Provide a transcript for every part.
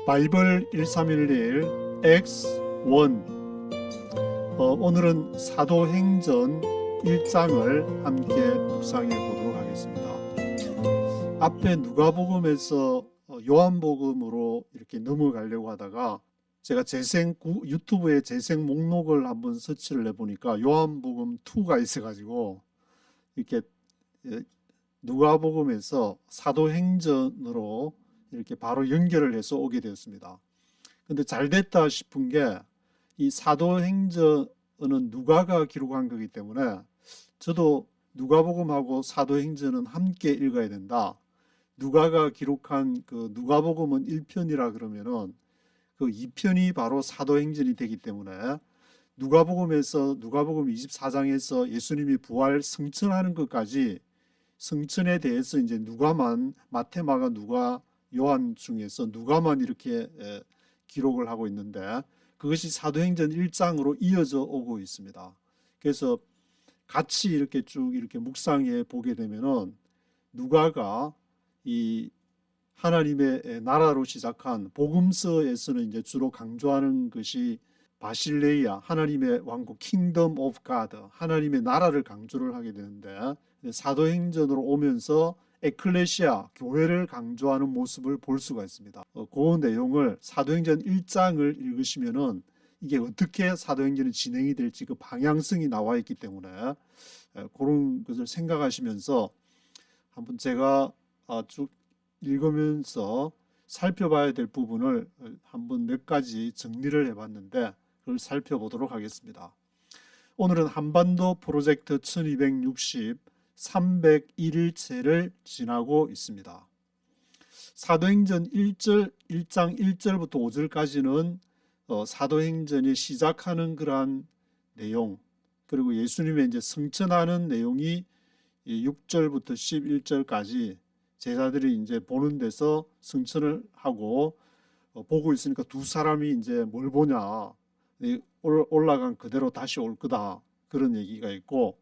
바이블 1311 X1. 오늘은 사도행전 1장을 함께 묵상해 보도록 하겠습니다. 앞에 누가복음에서 요한복음으로 이렇게 넘어가려고 하다가 제가 유튜브에 재생 목록을 한번 서치를 해보니까 요한복음 2가 있어가지고 이렇게 누가복음에서 사도행전으로 이렇게 바로 연결을 해서 오게 되었습니다. 근데 잘 됐다 싶은 게 이 사도행전은 누가가 기록한 거기 때문에 저도 누가복음하고 사도행전은 함께 읽어야 된다. 누가가 기록한 그 누가복음은 1편이라 그러면은 그 2편이 바로 사도행전이 되기 때문에 누가복음 24장에서 예수님이 부활 승천하는 것까지 승천에 대해서 이제 누가만, 마태, 마가, 누가, 요한 중에서 누가만 이렇게 기록을 하고 있는데 그것이 사도행전 1장으로 이어져 오고 있습니다. 그래서 같이 이렇게 쭉 이렇게 묵상해 보게 되면은 누가가 이 하나님의 나라로 시작한 복음서에서는 이제 주로 강조하는 것이 바실레이아, 하나님의 왕국, 킹덤 오브 가드, 하나님의 나라를 강조를 하게 되는데 사도행전으로 오면서 에클레시아, 교회를 강조하는 모습을 볼 수가 있습니다. 그 내용을 사도행전 1장을 읽으시면은 이게 어떻게 사도행전이 진행이 될지 그 방향성이 나와 있기 때문에 그런 것을 생각하시면서 한번 제가 쭉 읽으면서 살펴봐야 될 부분을 한번 몇 가지 정리를 해봤는데 그걸 살펴보도록 하겠습니다. 오늘은 한반도 프로젝트 1260 301일째를 지나고 있습니다. 사도행전 1장 1절부터 5절까지는 사도행전이 시작하는 그러한 내용, 그리고 예수님의 이제 승천하는 내용이 6절부터 11절까지 제자들이 이제 보는 데서 승천을 하고 보고 있으니까 두 사람이 이제 뭘 보냐, 올라간 그대로 다시 올 거다, 그런 얘기가 있고,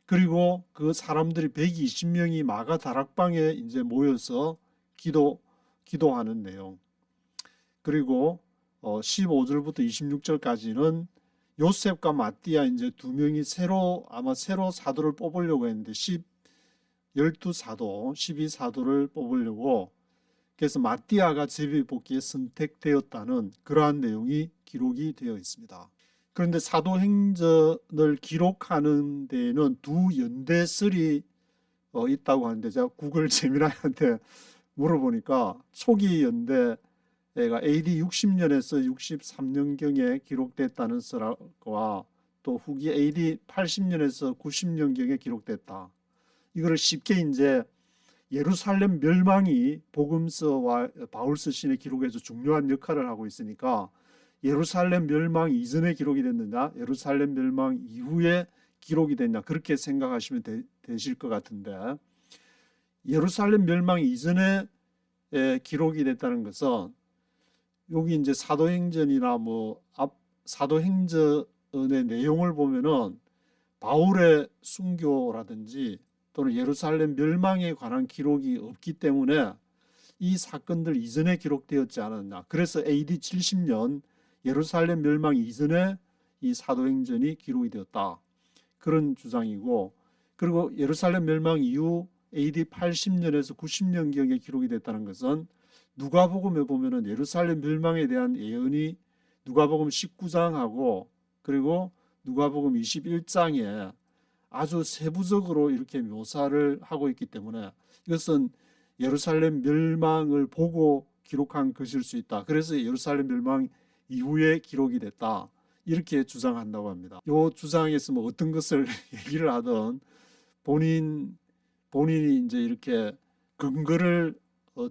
그리고 그 사람들이 120명이 마가 다락방에 이제 모여서 기도하는 내용. 그리고 15절부터 26절까지는 요셉과 마띠아 이제 두 명이 아마 새로 사도를 뽑으려고 했는데 12사도, 12사도를 뽑으려고, 그래서 마띠아가 제비 뽑기에 선택되었다는 그러한 내용이 기록이 되어 있습니다. 그런데 사도행전을 기록하는 데에는 두 연대설이 있다고 하는데 제가 구글 제미나이한테 물어보니까 초기 연대가 AD 60년에서 63년경에 기록됐다는 설과 또 후기 AD 80년에서 90년경에 기록됐다. 이거를 쉽게 이제 예루살렘 멸망이 복음서와 바울서 신의 기록에서 중요한 역할을 하고 있으니까 예루살렘 멸망 이전에 기록이 됐느냐, 예루살렘 멸망 이후에 기록이 됐냐, 그렇게 생각하시면 되실 것 같은데, 예루살렘 멸망 이전에 기록이 됐다는 것은 여기 이제 사도행전이나 사도행전의 내용을 보면은 바울의 순교라든지 또는 예루살렘 멸망에 관한 기록이 없기 때문에 이 사건들 이전에 기록되었지 않았냐. 그래서 AD 70년 예루살렘 멸망 이전에 이 사도행전이 기록이 되었다, 그런 주장이고, 그리고 예루살렘 멸망 이후 AD 80년에서 90년경에 기록이 됐다는 것은 누가복음에 보면은 예루살렘 멸망에 대한 예언이 누가복음 19장하고 그리고 누가복음 21장에 아주 세부적으로 이렇게 묘사를 하고 있기 때문에 이것은 예루살렘 멸망을 보고 기록한 것일 수 있다. 그래서 예루살렘 멸망 이후에 기록이 됐다, 이렇게 주장한다고 합니다. 이 주장에서 어떤 것을 얘기를 하든 본인이 이제 이렇게 근거를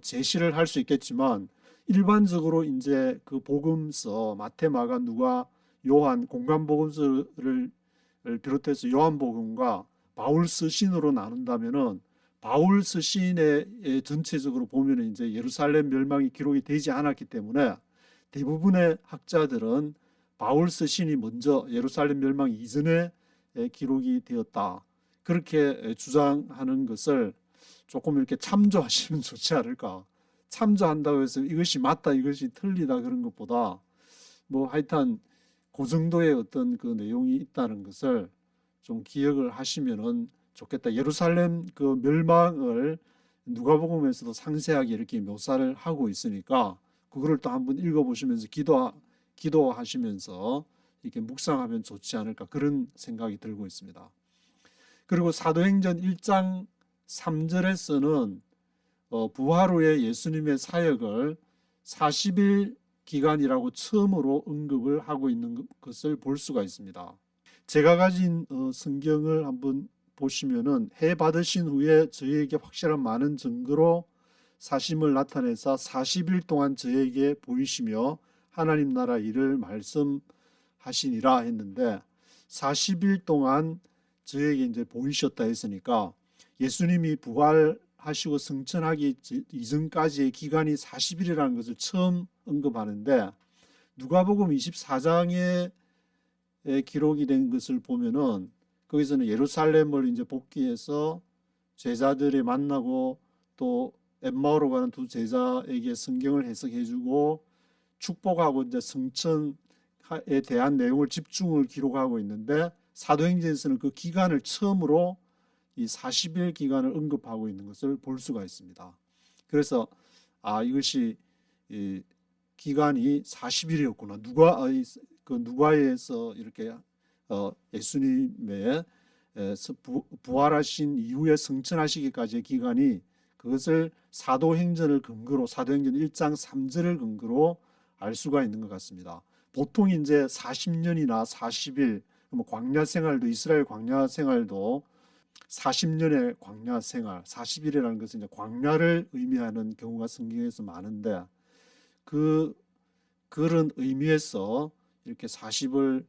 제시를 할 수 있겠지만 일반적으로 이제 그 복음서 마태, 마가, 누가, 요한 공간 복음서를 비롯해서 요한복음과 바울서 신으로 나눈다면은 바울서 신의 전체적으로 보면은 이제 예루살렘 멸망이 기록이 되지 않았기 때문에 대부분의 학자들은 바울서 신이 먼저 예루살렘 멸망 이전에 기록이 되었다, 그렇게 주장하는 것을 조금 이렇게 참조하시면 좋지 않을까, 참조한다고 해서 이것이 맞다, 이것이 틀리다 그런 것보다 뭐 하여튼 그 정도의 어떤 그 내용이 있다는 것을 좀 기억을 하시면은 좋겠다. 예루살렘 그 멸망을 누가복음에서도 상세하게 이렇게 묘사를 하고 있으니까 그거를 또 한번 읽어보시면서 기도하시면서 이렇게 묵상하면 좋지 않을까 그런 생각이 들고 있습니다. 그리고 사도행전 1장 3절에서는 부활 후에 예수님의 사역을 40일 기간이라고 처음으로 언급을 하고 있는 것을 볼 수가 있습니다. 제가 가진 성경을 한번 보시면은 해 받으신 후에 저에게 확실한 많은 증거로 사심을 나타내사 40일 동안 저에게 보이시며 하나님 나라 일을 말씀하시니라 했는데 40일 동안 저에게 이제 보이셨다 했으니까 예수님이 부활하시고 승천하기 이전까지의 기간이 40일이라는 것을 처음 언급하는데 누가복음 24장에 기록이 된 것을 보면은 거기서는 예루살렘을 이제 복귀해서 제자들이 만나고 또 엠마오로 가는 두 제자에게 성경을 해석해주고 축복하고 이제 성천에 대한 내용을 집중을 기록하고 있는데 사도행전에서는 그 기간을 처음으로 이 40일 기간을 언급하고 있는 것을 볼 수가 있습니다. 그래서 이것이 이 기간이 40일이었구나. 누가에서 이렇게 예수님의 부활하신 이후에 승천하시기까지의 기간이 그것을 사도행전을 근거로 사도행전 1장 3절을 근거로 알 수가 있는 것 같습니다. 보통 이제 40년이나 40일 뭐 광야 생활도 이스라엘 광야 생활도 40년의 광야 생활 40일이라는 것은 이제 광야를 의미하는 경우가 성경에서 많은데 그런 의미에서 이렇게 40을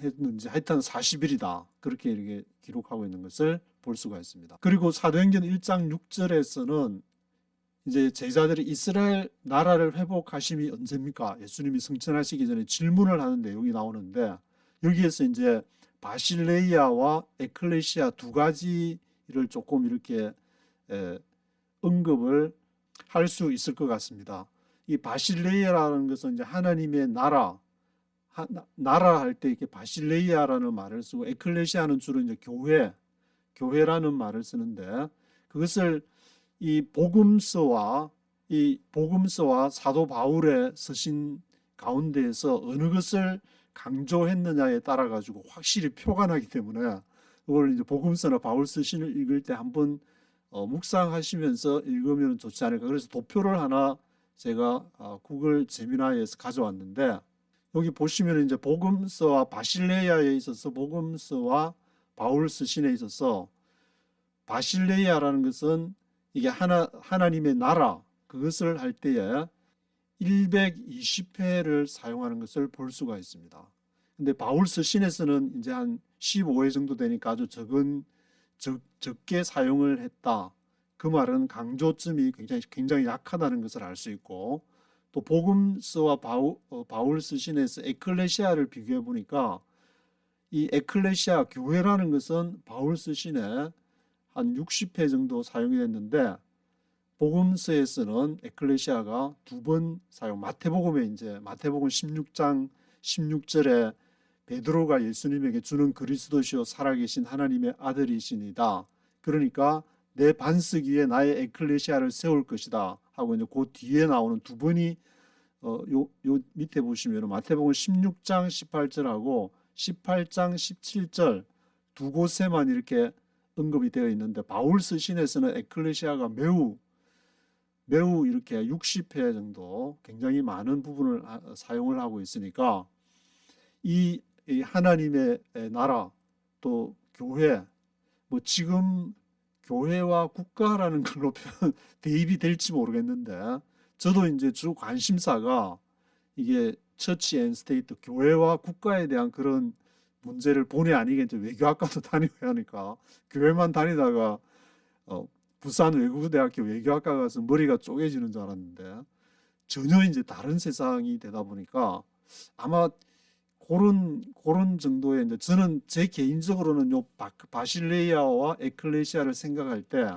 했는지 하여튼 40일이다. 그렇게 이렇게 기록하고 있는 것을 볼 수가 있습니다. 그리고 사도행전 1장 6절에서는 이제 제자들이 이스라엘 나라를 회복하심이 언제입니까? 예수님이 승천하시기 전에 질문을 하는 내용이 나오는데 여기에서 이제 바실레이아와 에클레시아 두 가지를 조금 이렇게 언급을 할 수 있을 것 같습니다. 이 바실레이아라는 것은 이제 하나님의 나라 할 때 이렇게 바실레이아라는 말을 쓰고 에클레시아는 주로 이제 교회라는 말을 쓰는데 그것을 이 복음서와 사도 바울의 서신 가운데에서 어느 것을 강조했느냐에 따라 가지고 확실히 표가 나기 때문에 그걸 이제 복음서나 바울 서신을 읽을 때 한번 묵상하시면서 읽으면 좋지 않을까. 그래서 도표를 하나 제가 구글 제미나이에서 가져왔는데 여기 보시면 이제 복음서와 바실레이아에 있어서 복음서와 바울 서신에 있어서 바실레이아라는 것은 이게 하나님의 나라 그것을 할 때에 120회를 사용하는 것을 볼 수가 있습니다. 근데 바울 서신에서는 이제 한 15회 정도 되니까 아주 적게 사용을 했다. 그 말은 강조점이 굉장히 약하다는 것을 알 수 있고 또 복음서와 바울 서신에서 에클레시아를 비교해 보니까 이 에클레시아 교회라는 것은 바울 서신에 한 60회 정도 사용이 됐는데 복음서에서는 에클레시아가 두 번 사용. 마태복음 16장 16절에 베드로가 예수님에게 주는 그리스도시요 살아계신 하나님의 아들이시니다. 그러니까 내 반석 위에 나의 에클레시아를 세울 것이다 하고 이제 그 뒤에 나오는 두 번이 요 밑에 보시면 마태복음 16장 18절하고 18장 17절 두 곳에만 이렇게 언급이 되어 있는데 바울 서신에서는 에클레시아가 매우 이렇게 60회 정도 굉장히 많은 부분을 사용을 하고 있으니까 이 하나님의 나라 또 교회 뭐 지금 교회와 국가라는 걸로 대입이 될지 모르겠는데 저도 이제 주 관심사가 이게 처치 앤 스테이트 교회와 국가에 대한 그런 문제를 본의 아니게 이제 외교학과도 다니고 하니까 교회만 다니다가 부산 외국어대학교 외교학과 가서 머리가 쪼개지는 줄 알았는데 전혀 이제 다른 세상이 되다 보니까 아마 그런 정도의 이제 저는 제 개인적으로는 요 바실레이아와 에클레시아를 생각할 때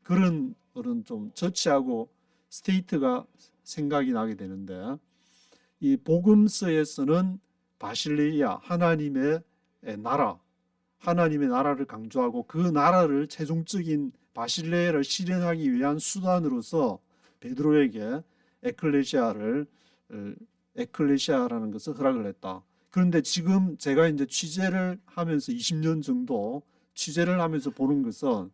그런 좀 처치하고 스테이트가 생각이 나게 되는데, 이 복음서에서는 바실레이아, 하나님의 나라를 강조하고 그 나라를 최종적인 바실레아를 실현하기 위한 수단으로서 베드로에게 에클레시아라는 것을 허락을 했다. 그런데 지금 제가 이제 취재를 하면서 20년 정도 취재를 하면서 보는 것은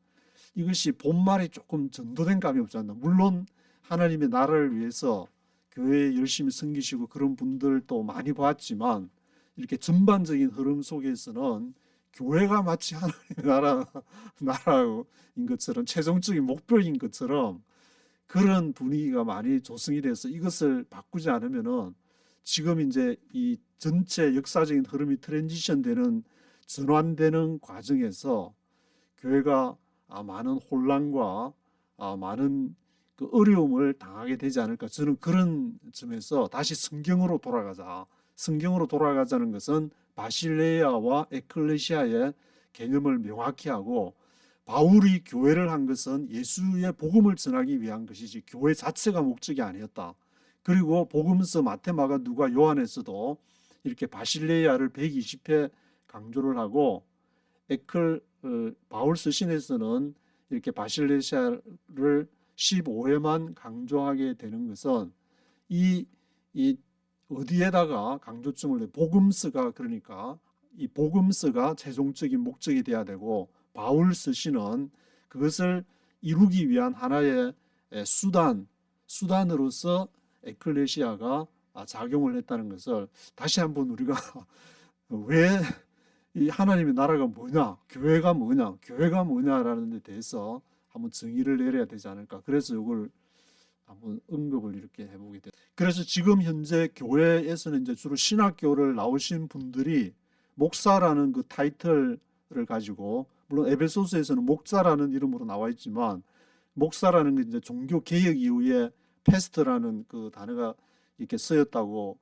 이것이 본말이 조금 전도된 감이 없지 않나. 물론 하나님의 나라를 위해서 교회에 열심히 섬기시고 그런 분들도 많이 봤지만, 이렇게 전반적인 흐름 속에서는 교회가 마치 하나님의 나라인 것처럼, 최종적인 목표인 것처럼 그런 분위기가 많이 조성이 돼서 이것을 바꾸지 않으면은 지금 이제 이 전체 역사적인 흐름이 트랜지션되는, 전환되는 과정에서 교회가 많은 혼란과 많은 그 어려움을 당하게 되지 않을까. 저는 그런 점에서 다시 성경으로 돌아가자는 것은 바실레아와 에클레시아의 개념을 명확히 하고, 바울이 교회를 한 것은 예수의 복음을 전하기 위한 것이지 교회 자체가 목적이 아니었다. 그리고 복음서 마태, 마가, 누가, 요한에서도 이렇게 바실레아를 120회 강조를 하고, 바울 서신에서는 이렇게 바실레아를 15회만 강조하게 되는 것은 이 어디에다가 강조점을 복음서가, 그러니까 이 복음서가 최종적인 목적이 돼야 되고, 바울 서신은 그것을 이루기 위한 하나의 수단으로서 에클레시아가 작용을 했다는 것을 다시 한번 우리가 왜 이 하나님의 나라가 뭐냐, 교회가 뭐냐라는 데 대해서 한번 정의를 내려야 되지 않을까. 그래서 이걸 한번 언급을 이렇게 해보게 돼요. 그래서 지금 현재 교회에서는 이제 주로 신학교를 나오신 분들이 목사라는 그 타이틀을 가지고, 물론 에베소서에서는 목자라는 이름으로 나와 있지만, 목사라는 게 이제 종교 개혁 이후에 패스트라는 그 단어가 이렇게 쓰였다고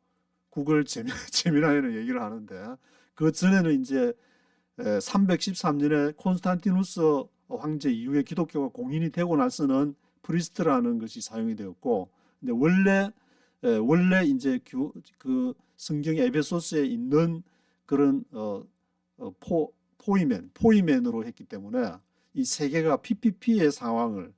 구글 제미나이는 얘기를 하는데, 그 전에는 이제 313년에 콘스탄티누스 황제 이후에 기독교가 공인이 되고 나서는 프리스트라는 것이 사용이 되었고, 근데 원래 이제 그 성경의 에베소스에 있는 그런 포이맨으로 했기 때문에 이 세 개가 PPP의 상황을,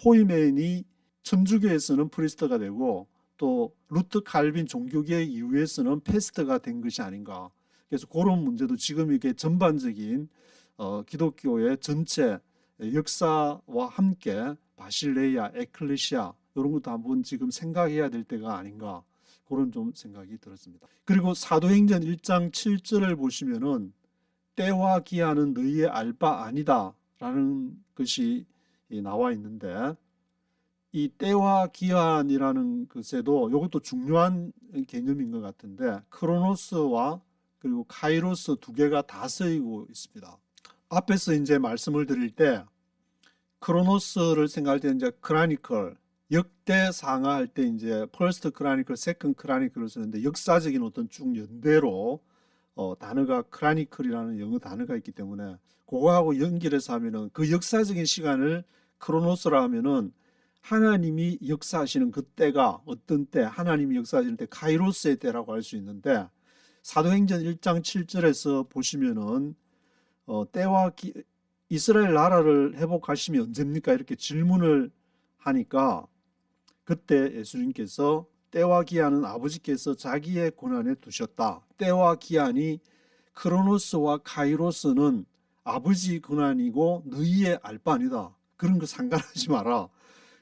포이맨이 천주교에서는 프리스트가 되고 또 루트 칼빈 종교개혁 이후에서는 패스트가 된 것이 아닌가. 그래서 그런 문제도 지금 이게 전반적인 기독교의 전체 역사와 함께 바실레이아, 에클레시아 이런 것도 한번 지금 생각해야 될 때가 아닌가, 그런 좀 생각이 들었습니다. 그리고 사도행전 1장 7절을 보시면은 때와 기한은 너희의 알 바 아니다 라는 것이 나와 있는데, 이 때와 기한이라는 것에도 이것도 중요한 개념인 것 같은데, 크로노스와 그리고 카이로스 두 개가 다 쓰이고 있습니다. 앞에서 이제 말씀을 드릴 때 크로노스를 생각할 때 이제 크라니컬, 역대상하 할 때 이제 퍼스트 크라니컬, 세컨 크라니컬을 쓰는데, 역사적인 어떤 쭉 연대로 단어가 크라니컬이라는 영어 단어가 있기 때문에 그거하고 연결해서 하면은 그 역사적인 시간을 크로노스라 하면은 하나님이 역사하시는 그 때가 어떤 때, 하나님이 역사하시는 때 카이로스의 때라고 할 수 있는데, 사도행전 1장 7절에서 보시면은 이스라엘 나라를 회복하심이 언제입니까? 이렇게 질문을 하니까, 그때 예수님께서 때와 기한은 아버지께서 자기의 권한에 두셨다. 때와 기한이 크로노스와 카이로스는 아버지 권한이고 너희의 알 바 아니다. 그런 거 상관하지 마라.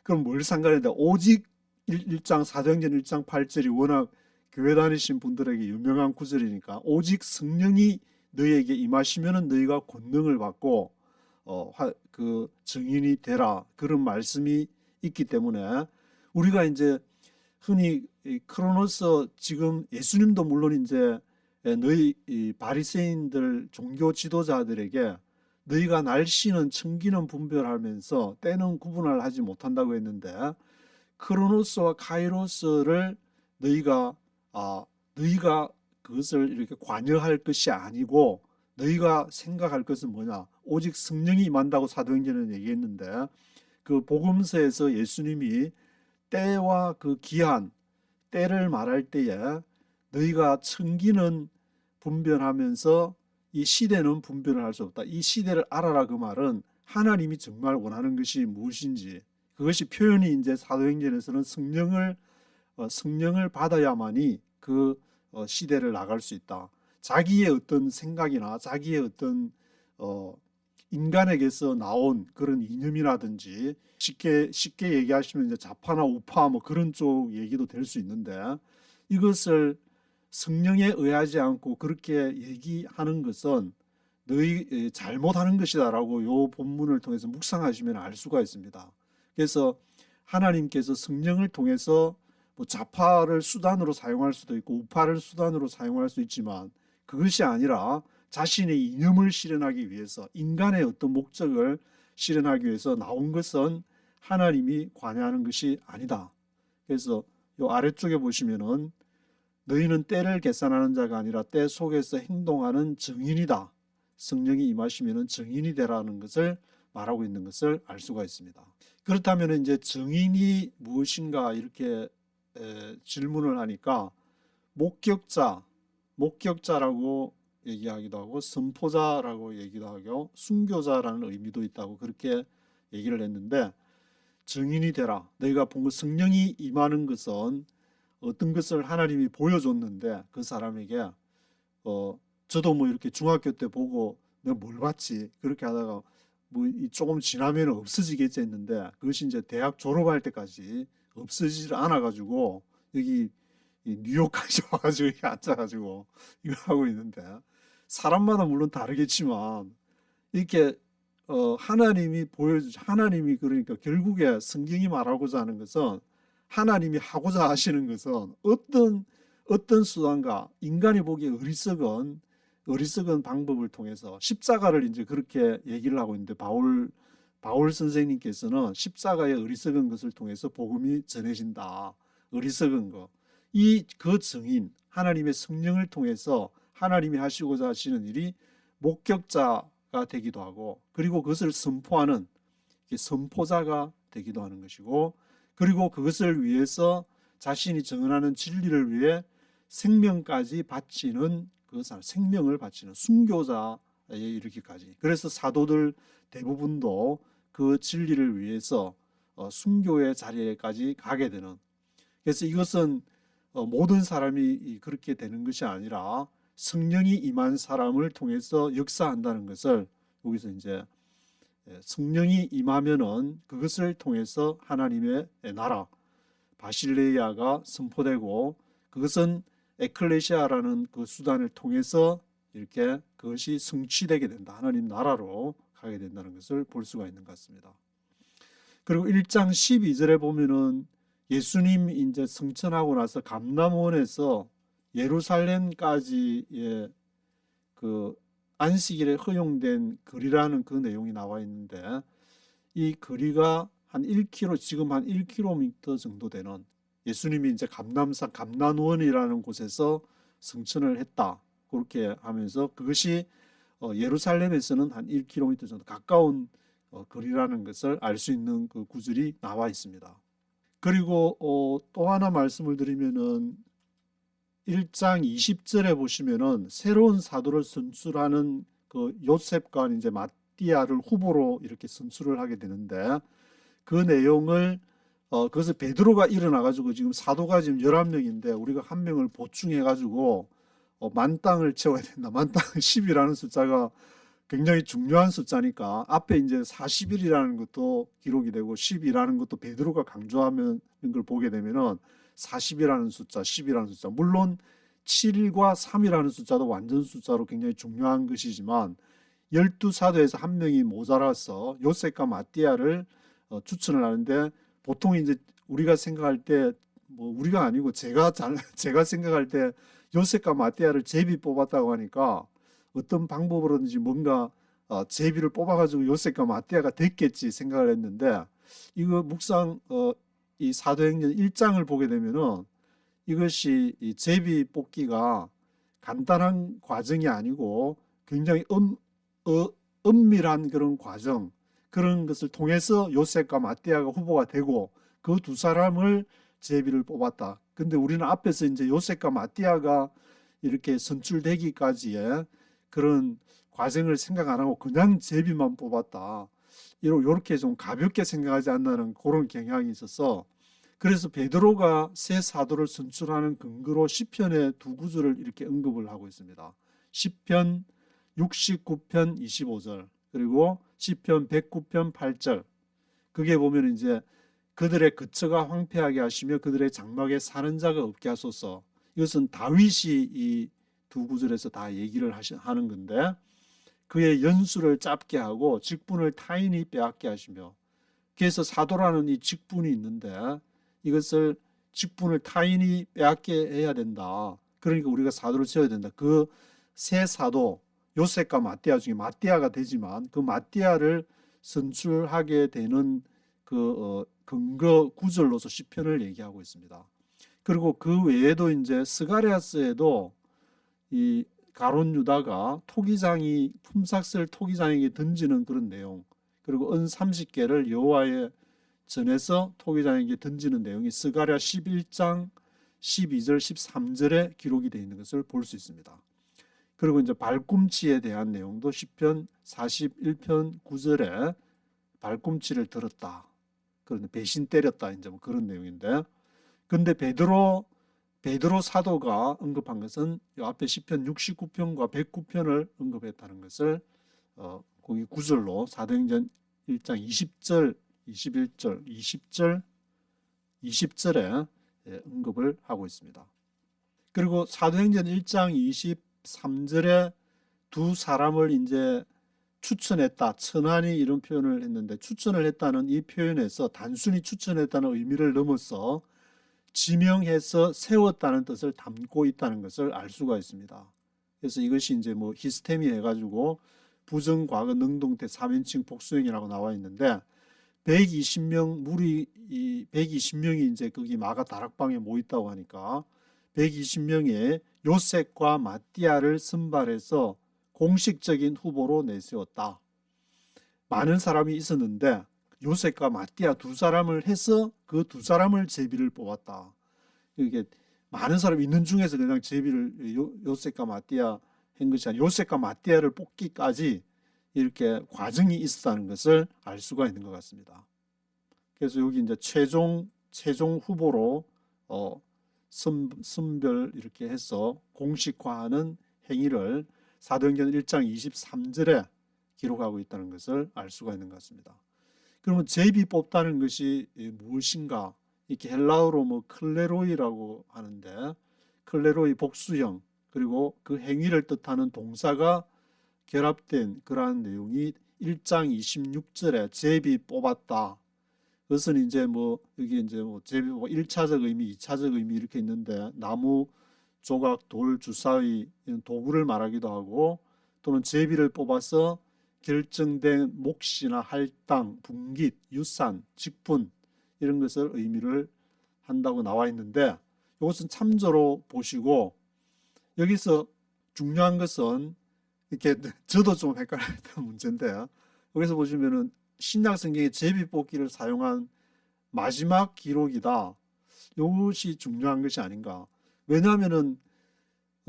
그럼 뭘 상관한다? 오직 1장 사도행전 1장 8절이 워낙 교회 다니신 분들에게 유명한 구절이니까, 오직 성령이 너희에게 임하시면은 너희가 권능을 받고 그 증인이 되라, 그런 말씀이 있기 때문에 우리가 이제 흔히 크로노스, 지금 예수님도 물론 이제 너희 바리새인들 종교 지도자들에게 너희가 날씨는 청기는 분별하면서 때는 구분을 하지 못한다고 했는데, 크로노스와 카이로스를 너희가 그것을 이렇게 관여할 것이 아니고 너희가 생각할 것은 뭐냐, 오직 성령이 임한다고 사도행전은 얘기했는데, 그 복음서에서 예수님이 때와 그 기한, 때를 말할 때에 너희가 청기는 분별하면서 이 시대는 분별을 할 수 없다. 이 시대를 알아라 그 말은 하나님이 정말 원하는 것이 무엇인지, 그것이 표현이 이제 사도행전에서는 성령을 받아야만이 그 시대를 나갈 수 있다. 자기의 어떤 생각이나 자기의 어떤 어, 인간에게서 나온 그런 이념이라든지, 쉽게 얘기하시면 이제 좌파나 우파 뭐 그런 쪽 얘기도 될 수 있는데, 이것을 성령에 의하지 않고 그렇게 얘기하는 것은 너희 잘못하는 것이다라고 요 본문을 통해서 묵상하시면 알 수가 있습니다. 그래서 하나님께서 성령을 통해서 뭐 좌파를 수단으로 사용할 수도 있고 우파를 수단으로 사용할 수 있지만, 그것이 아니라 자신의 이념을 실현하기 위해서, 인간의 어떤 목적을 실현하기 위해서 나온 것은 하나님이 관여하는 것이 아니다. 그래서 요 아래쪽에 보시면은 너희는 때를 계산하는 자가 아니라 때 속에서 행동하는 증인이다. 성령이 임하시면은 증인이 되라는 것을 말하고 있는 것을 알 수가 있습니다. 그렇다면 이제 증인이 무엇인가 이렇게 질문을 하니까 목격자라고 얘기하기도 하고 선포자라고 얘기도 하고 순교자라는 의미도 있다고 그렇게 얘기를 했는데, 증인이 되라. 너희가 본 것, 성령이 임하는 것은 어떤 것을 하나님이 보여줬는데 그 사람에게 저도 뭐 이렇게 중학교 때 보고 내가 뭘 봤지 그렇게 하다가 뭐 조금 지나면 없어지겠지 했는데, 그것이 이제 대학 졸업할 때까지 없어지질 않아 가지고 여기 이 뉴욕까지 와가지고 여기 앉아가지고 이거 하고 있는데, 사람마다 물론 다르겠지만 이렇게 하나님이 그러니까 결국에 성경이 말하고자 하는 것은, 하나님이 하고자 하시는 것은 어떤 수단과 인간이 보기에 어리석은 방법을 통해서 십자가를 이제 그렇게 얘기를 하고 있는데, 바울 선생님께서는 십자가의 어리석은 것을 통해서 복음이 전해진다. 어리석은 것. 그 증인, 하나님의 성령을 통해서 하나님이 하시고자 하시는 일이 목격자가 되기도 하고, 그리고 그것을 선포하는 선포자가 되기도 하는 것이고, 그리고 그것을 위해서 자신이 증언하는 진리를 위해 생명까지 바치는, 그 생명을 바치는 순교자에 이르기까지. 그래서 사도들 대부분도 그 진리를 위해서 순교의 자리에까지 가게 되는. 그래서 이것은 모든 사람이 그렇게 되는 것이 아니라 성령이 임한 사람을 통해서 역사한다는 것을, 여기서 이제 성령이 임하면은 그것을 통해서 하나님의 나라 바실레이아가 선포되고, 그것은 에클레시아라는 그 수단을 통해서 이렇게 그것이 성취되게 된다. 하나님 나라로 가게 된다는 것을 볼 수가 있는 것 같습니다. 그리고 1장 12절에 보면은 예수님 이제 승천하고 나서 감람원에서 예루살렘까지의 그 안식일에 허용된 거리라는 그 내용이 나와 있는데, 이 거리가 한 1km, 지금 한 1km 정도 되는, 예수님이 이제 감남산 감난원이라는 곳에서 승천을 했다. 그렇게 하면서 그것이 예루살렘에서는 한 1km 정도 가까운 거리라는 것을 알 수 있는 그 구절이 나와 있습니다. 그리고 또 하나 말씀을 드리면은 1장 20절에 보시면은 새로운 사도를 선출하는 그 요셉과 이제 마띠아를 후보로 이렇게 선출을 하게 되는데, 그 내용을 그것을 베드로가 일어나 가지고 지금 사도가 지금 11명인데 우리가 한 명을 보충해 가지고 만 땅을 채워야 된다. 만 땅 10이라는 숫자가 굉장히 중요한 숫자니까 앞에 이제 40일이라는 것도 기록이 되고 10이라는 것도 베드로가 강조하는 걸 보게 되면은 40이라는 숫자, 10이라는 숫자, 물론 7과 3이라는 숫자도 완전 숫자로 굉장히 중요한 것이지만 12사도에서 한 명이 모자라서 요셉과 마띠아를 추천을 하는데, 보통 이제 우리가 생각할 때, 뭐 우리가 아니고 제가 생각할 때 요셉과 마띠아를 제비 뽑았다고 하니까 어떤 방법으로든지 뭔가 제비를 뽑아가지고 요셉과 마띠아가 됐겠지 생각을 했는데, 이거 묵상 이 사도행전 1장을 보게 되면은 이것이 이 제비 뽑기가 간단한 과정이 아니고 굉장히 엄밀한 그런 과정, 그런 것을 통해서 요셉과 마띠아가 후보가 되고, 그 두 사람을 제비를 뽑았다. 근데 우리는 앞에서 이제 요셉과 마띠아가 이렇게 선출되기까지의 그런 과정을 생각 안 하고 그냥 제비만 뽑았다. 이렇게 좀 가볍게 생각하지 않나는 그런 경향이 있어서, 그래서 베드로가 새 사도를 선출하는 근거로 시편의 두 구절을 이렇게 언급을 하고 있습니다. 시편 69편 25절 그리고 시편 109편 8절. 그게 보면 이제 그들의 거처가 황폐하게 하시며 그들의 장막에 사는 자가 없게 하소서. 이것은 다윗이 이 두 구절에서 다 얘기를 하는 건데, 그의 연수를 짧게 하고 직분을 타인이 빼앗게 하시며, 그래서 사도라는 이 직분이 있는데 이것을 직분을 타인이 빼앗게 해야 된다. 그러니까 우리가 사도를 세워야 된다. 그 세 사도 요셉과 마띠아 중에 마띠아가 되지만 그 마띠아를 선출하게 되는 그 근거 구절로서 시편을 얘기하고 있습니다. 그리고 그 외에도 이제 스가랴스에도 이 가룟 유다가 토기장이 품삯을 토기장에게 던지는 그런 내용, 그리고 은 30개를 여호와의 전에서 토기장에게 던지는 내용이 스가랴 11장 12절 13절에 기록이 되어 있는 것을 볼 수 있습니다. 그리고 이제 발꿈치에 대한 내용도 시편 41편 9절에 발꿈치를 들었다. 그런데 배신 때렸다. 이제 뭐 그런 내용인데. 근데 베드로 사도가 언급한 것은 이 앞에 시편 69편과 109편을 언급했다는 것을 거기 구절로 사도행전 1장 20절, 21절, 20절, 20절에 언급을 하고 있습니다. 그리고 사도행전 1장 23절에 두 사람을 이제 추천했다, 천한이 이런 표현을 했는데, 추천을 했다는 이 표현에서 단순히 추천했다는 의미를 넘어서 지명해서 세웠다는 뜻을 담고 있다는 것을 알 수가 있습니다. 그래서 이것이 이제 뭐 히스테미 해가지고 부정과거 능동태 3인칭 복수형이라고 나와 있는데, 120명이 이제 거기 마가 다락방에 모여 있다고 하니까 120명의 요셉과 마띠아를 선발해서 공식적인 후보로 내세웠다. 많은 사람이 있었는데 요셉과 마띠아 두 사람을 해서 그 두 사람을 제비를 뽑았다. 이게 많은 사람이 있는 중에서 그냥 제비를 요셉과 마띠아 한 것이 아니라 요셉과 마띠아를 뽑기까지 이렇게 과정이 있었다는 것을 알 수가 있는 것 같습니다. 그래서 여기 이제 최종 후보로 선별 이렇게 해서 공식화하는 행위를 사도행전 1장 23절에 기록하고 있다는 것을 알 수가 있는 것 같습니다. 그러면 제비 뽑다는 것이 무엇인가? 이렇게 헬라어로 뭐 클레로이라고 하는데, 클레로이 복수형, 그리고 그 행위를 뜻하는 동사가 결합된 그러한 내용이 1장 26절에 제비 뽑았다. 그것은 이제 뭐 여기 이제 뭐 제비 1차적 의미, 2차적 의미 이렇게 있는데, 나무 조각, 돌, 주사위 이런 도구를 말하기도 하고, 또는 제비를 뽑아서 결정된 몫이나 할당, 분깃, 유산, 직분 이런 것을 의미를 한다고 나와 있는데, 이것은 참조로 보시고, 여기서 중요한 것은 이렇게 저도 좀 헷갈렸던 문제인데, 여기서 보시면은 신약 성경에 제비 뽑기를 사용한 마지막 기록이다. 이것이 중요한 것이 아닌가. 왜냐하면은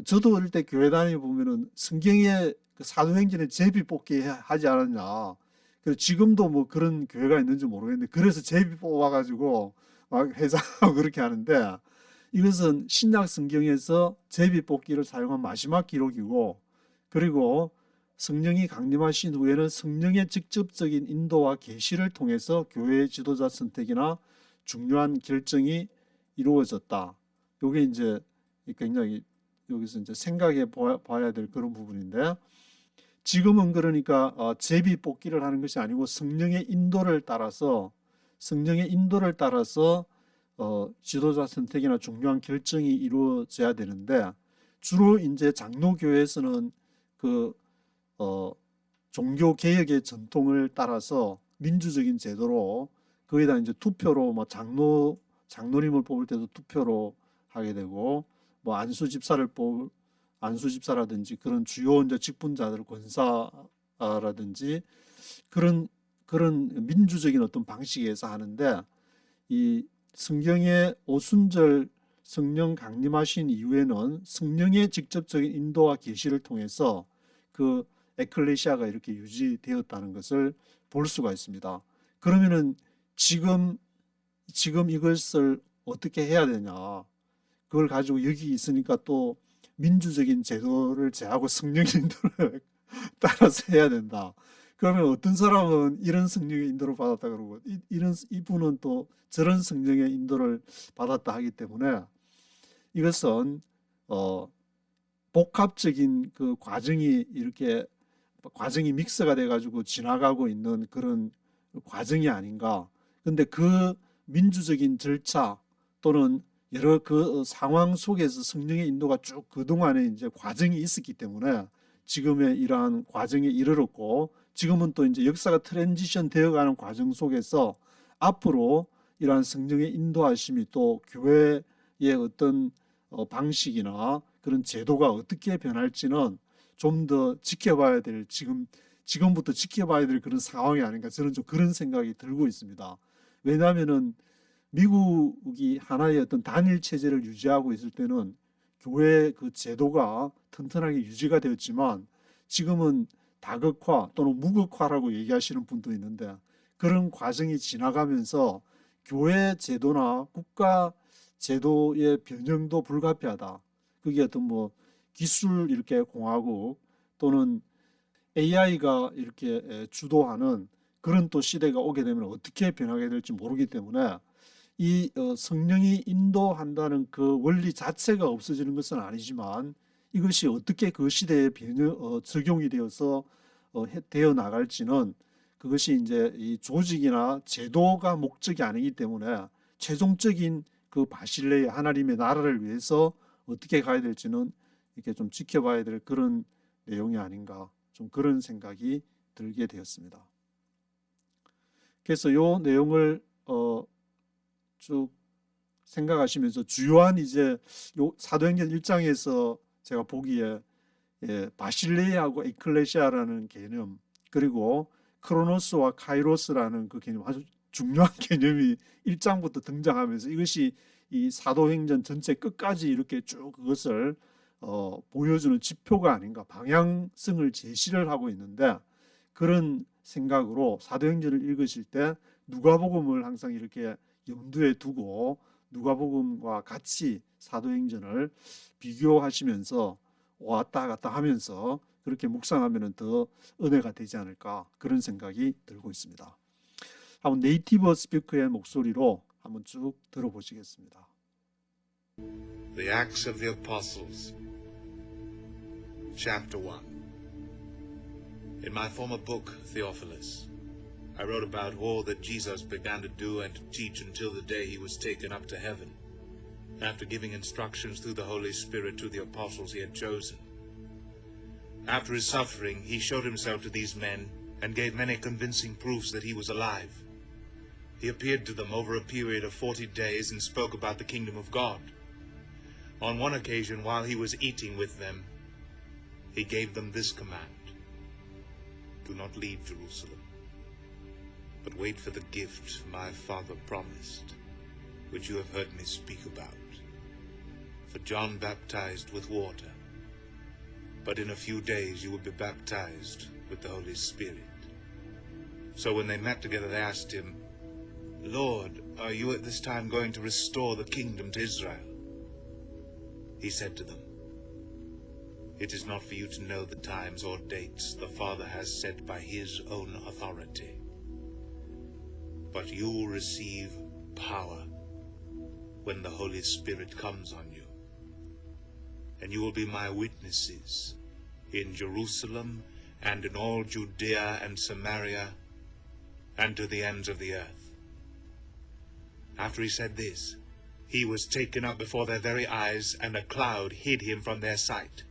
저도 어릴 때 교회 다니고 보면은 성경에 그 사도행전에 제비 뽑기 하지 않았냐. 그래서 지금도 뭐 그런 교회가 있는지 모르겠는데, 그래서 제비 뽑아가지고 막 회장하고 그렇게 하는데, 이것은 신약 성경에서 제비 뽑기를 사용한 마지막 기록이고, 그리고 성령이 강림하신 후에는 성령의 직접적인 인도와 계시를 통해서 교회의 지도자 선택이나 중요한 결정이 이루어졌다. 이게 이제 굉장히 여기서 이제 생각해 봐야 될 그런 부분인데, 지금은 그러니까 제비 뽑기를 하는 것이 아니고 성령의 인도를 따라서 지도자 선택이나 중요한 결정이 이루어져야 되는데, 주로 이제 장로교회에서는 그 종교 개혁의 전통을 따라서 민주적인 제도로 거기다 이제 투표로 뭐 장로님을 뽑을 때도 투표로 하게 되고, 뭐 안수 집사라든지 그런 주요 이제 직분자들, 권사라든지 그런 민주적인 어떤 방식에서 하는데, 이 성경의 오순절 성령 강림하신 이후에는 성령의 직접적인 인도와 계시를 통해서 그 에클레시아가 이렇게 유지되었다는 것을 볼 수가 있습니다. 그러면은 지금 이것을 어떻게 해야 되냐? 그걸 가지고 여기 있으니까 또 민주적인 제도를 제하고 성령의 인도를 따라서 해야 된다. 그러면 어떤 사람은 이런 성령의 인도를 받았다 그러고 이분은 또 저런 성령의 인도를 받았다 하기 때문에 이것은 복합적인 그 과정이 이렇게 과정이 믹스가 돼 가지고 지나가고 있는 그런 과정이 아닌가. 근데 그 민주적인 절차 또는 여러 그 상황 속에서 성령의 인도가 쭉 그동안에 이제 과정이 있었기 때문에 지금의 이러한 과정에 이르렀고 지금은 또 이제 역사가 트랜지션 되어가는 과정 속에서 앞으로 이러한 성령의 인도하심이 또 교회의 어떤 방식이나 그런 제도가 어떻게 변할지는 좀 더 지켜봐야 될 지금부터 지켜봐야 될 그런 상황이 아닌가 저는 좀 그런 생각이 들고 있습니다. 왜냐하면은 미국이 하나의 어떤 단일 체제를 유지하고 있을 때는 교회 그 제도가 튼튼하게 유지가 되었지만 지금은 다극화 또는 무극화라고 얘기하시는 분도 있는데 그런 과정이 지나가면서 교회 제도나 국가 제도의 변형도 불가피하다. 그게 어떤 뭐 기술 이렇게 공화국 또는 AI가 이렇게 주도하는 그런 또 시대가 오게 되면 어떻게 변하게 될지 모르기 때문에 이 성령이 인도한다는 그 원리 자체가 없어지는 것은 아니지만 이것이 어떻게 그 시대에 적용이 되어서 되어 나갈지는 그것이 이제 이 조직이나 제도가 목적이 아니기 때문에 최종적인 그 바실레의 하나님의 나라를 위해서 어떻게 가야 될지는 이렇게 좀 지켜봐야 될 그런 내용이 아닌가 좀 그런 생각이 들게 되었습니다. 그래서 이 내용을 쭉 생각하시면서 주요한 이제 요 사도행전 1장에서 제가 보기에 바실레이하고 에클레시아라는 개념 그리고 크로노스와 카이로스라는 그 개념 아주 중요한 개념이 1장부터 등장하면서 이것이 이 사도행전 전체 끝까지 이렇게 쭉 그것을 보여주는 지표가 아닌가 방향성을 제시를 하고 있는데 그런 생각으로 사도행전을 읽으실 때 누가복음을 항상 이렇게 염두에 두고 누가복음과 같이 사도행전을 비교하시면서 왔다 갔다 하면서 그렇게 묵상하면 더 은혜가 되지 않을까 그런 생각이 들고 있습니다. 한번 네이티브 스피커의 목소리로 한번 쭉 들어보시겠습니다. The Acts of the Apostles, Chapter 1. In my former book, Theophilus, I wrote about all that Jesus began to do and to teach until the day he was taken up to heaven, after giving instructions through the Holy Spirit to the apostles he had chosen. After his suffering, he showed himself to these men and gave many convincing proofs that he was alive. He appeared to them over a period of 40 days and spoke about the kingdom of God. On one occasion, while he was eating with them, he gave them this command: "Do not leave Jerusalem, but wait for the gift my Father promised, which you have heard me speak about. For John baptized with water, but in a few days you will be baptized with the Holy Spirit." So when they met together, they asked him, "Lord, are you at this time going to restore the kingdom to Israel?" He said to them, "It is not for you to know the times or dates the Father has set by his own authority. But you will receive power when the Holy Spirit comes on you. And you will be my witnesses in Jerusalem and in all Judea and Samaria and to the ends of the earth." After he said this, he was taken up before their very eyes, and a cloud hid him from their sight.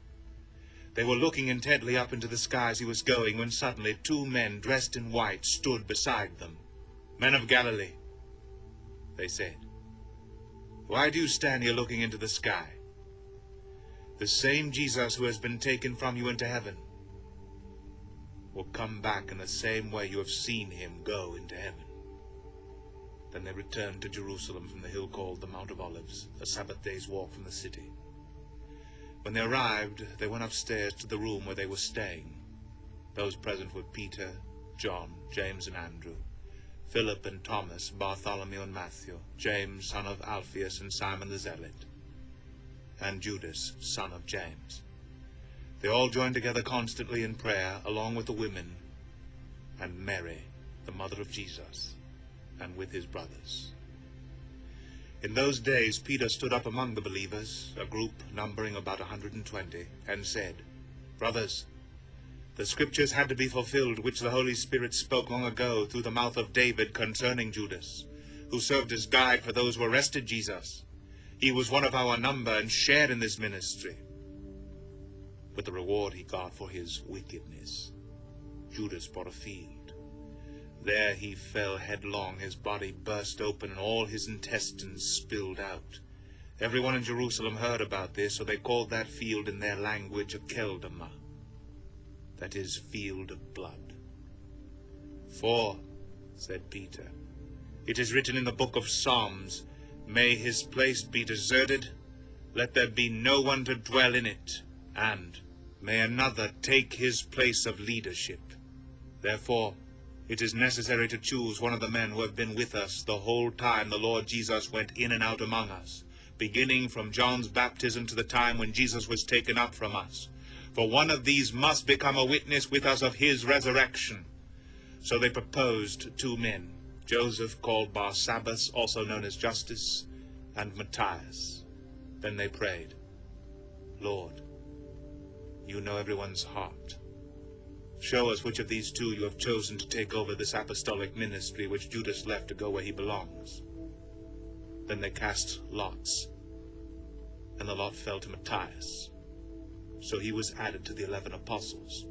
They were looking intently up into the sky as he was going, when suddenly 2 men dressed in white stood beside them. "Men of Galilee," they said, "why do you stand here looking into the sky? The same Jesus who has been taken from you into heaven will come back in the same way you have seen him go into heaven." Then they returned to Jerusalem from the hill called the Mount of Olives, a Sabbath day's walk from the city. When they arrived, they went upstairs to the room where they were staying. Those present were Peter, John, James and Andrew, Philip and Thomas, Bartholomew and Matthew, James, son of Alphaeus, and Simon the Zealot, and Judas, son of James. They all joined together constantly in prayer, along with the women, and Mary, the mother of Jesus, and with his brothers. In those days Peter stood up among the believers, a group numbering about 120, and said, "Brothers, the scriptures had to be fulfilled which the Holy Spirit spoke long ago through the mouth of David concerning Judas, who served as guide for those who arrested Jesus. He was one of our number and shared in this ministry. But the reward he got for his wickedness, Judas bought a field. There he fell headlong, his body burst open, and all his intestines spilled out. Everyone in Jerusalem heard about this, so they called that field in their language Akeldama, that is, field of blood. For, said Peter, it is written in the book of Psalms, may his place be deserted, let there be no one to dwell in it, and may another take his place of leadership. Therefore, it is necessary to choose one of the men who have been with us the whole time the Lord Jesus went in and out among us, beginning from John's baptism to the time when Jesus was taken up from us. For one of these must become a witness with us of his resurrection." So they proposed 2 men, Joseph called Barsabbas, also known as Justus, and Matthias. Then they prayed, "Lord, you know everyone's heart. Show us which of these 2 you have chosen to take over this apostolic ministry which Judas left to go where he belongs." Then they cast lots, and the lot fell to Matthias. So he was added to the 11 apostles.